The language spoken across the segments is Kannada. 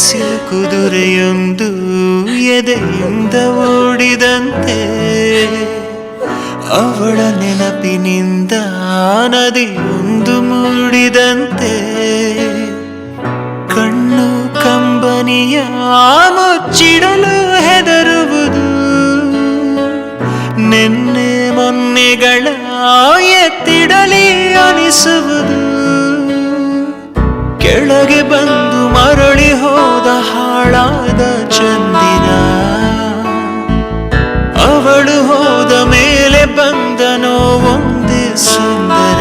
ಬಿಸಿಲು ಕುದುರೆಯೊಂದು ಎದೆಯಿಂದ ಓಡಿದಂತೆ, ಅವಳ ನೆನಪಿನಿಂದ ನದಿಯೊಂದು ಮೂಡಿದಂತೆ, ಕಣ್ಣು ಕಂಬನಿಯ ಮುಚ್ಚಿಡಲು ಹೆದರುವುದು, ನಿನ್ನೆ ಮೊನ್ನೆಗಳ ಎತ್ತಿಡಲಿ ಅನಿಸುವುದು, ಕೆಳಗೆ ಬಂದು ಮರಳಿ ಹೋದ ಹಾಳಾದ ಚಂದಿರ, ಅವಳು ಹೋದ ಮೇಲೆ ಬಂದನೋ ಒಂದೇ ಸುಂದರ,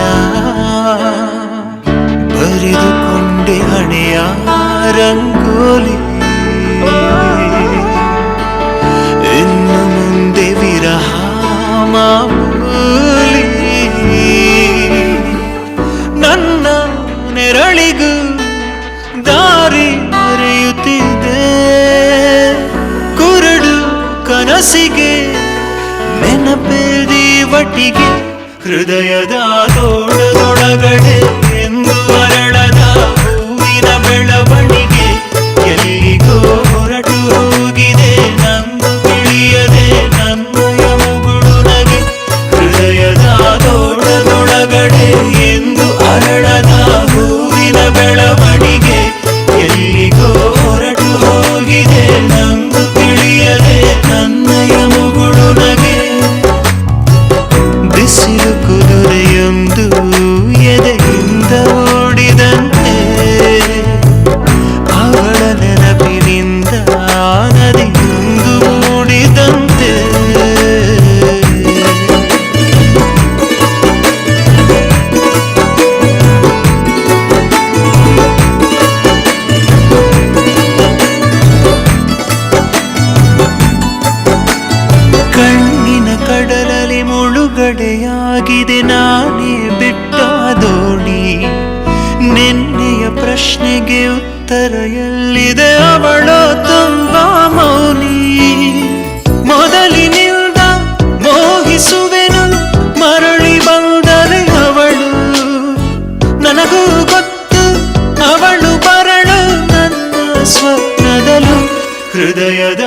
ಬರೆದುಕೊಂಡೆ ಹಣೆಯ ರಂಗೋಲಿ, ಇನ್ನು ಮುಂದೆ ವಿರಹ ಮಾಮೂಲಿ, ನನ್ನ ನೆರಳಿಗೂ ದಾರಿ ಮರೆಯುತ್ತಿದೆ, ಕುರುಡು ಕನಸಿಗೆ ನೆನಪೇದಿ ಒಟ್ಟಿಗೆ, ಹೃದಯದ ತೋಳದೊಳಗಡೆ ಎಂದು ಅರಳದ ಹೂವಿನ ಬೆಳವಣಿಗೆ, ಎಲ್ಲಿಗೋ ಹೊರಟು ಹೋಗಿದೆ ನಂದು ತಿಳಿಯದೆ ನನ್ನಯ ಮುಗುಳು ನಗೆ, ಹೃದಯದ ತೋಳದೊಳಗಡೆ ಎಂದು ಅರಳದ ಹೂವಿನ ಬೆಳವಣಿಗೆ, ಎಲ್ಲಿಗೋ ಹೊರಟು ಹೋಗಿದೆ ನಂದು ತಿಳಿಯದೆ ನನ್ನಯ ಮುಗುಳು ನಗೆ. ಬಿಸಿಲು ಕುದುರೆಯೊಂದು ಎದೆಯಿಂದ ಓಡಿದಂತೆ, ಅವಳ ನೆನಪಿನಿಂದ ನದಿಯೊಂದು ಮೂಡಿದಂತೆ. ಕಣ್ಣಿನ ಕಡಲಲ್ಲಿ ಮುಳುಗಡೆಯಾಗಿದೆ ನಾನೇ ಬಿಟ್ಟ ದೋಣಿ, ನಿನ್ನೆಯ ಪ್ರಶ್ನೆಗೆ ಉತ್ತರ ಎಲ್ಲಿದೆ ಅವಳು ತುಂಬಾ ಮೌನಿ, ಮೊದಲಿನಿಂದ ಮೋಹಿಸುವೆನು ಮರಳಿ ಬಂದರೆ ಅವಳು, ನನಗೂ ಗೊತ್ತು ಅವಳು ಬರಳು ನನ್ನ ಸ್ವಪ್ನದಲು, ಹೃದಯದ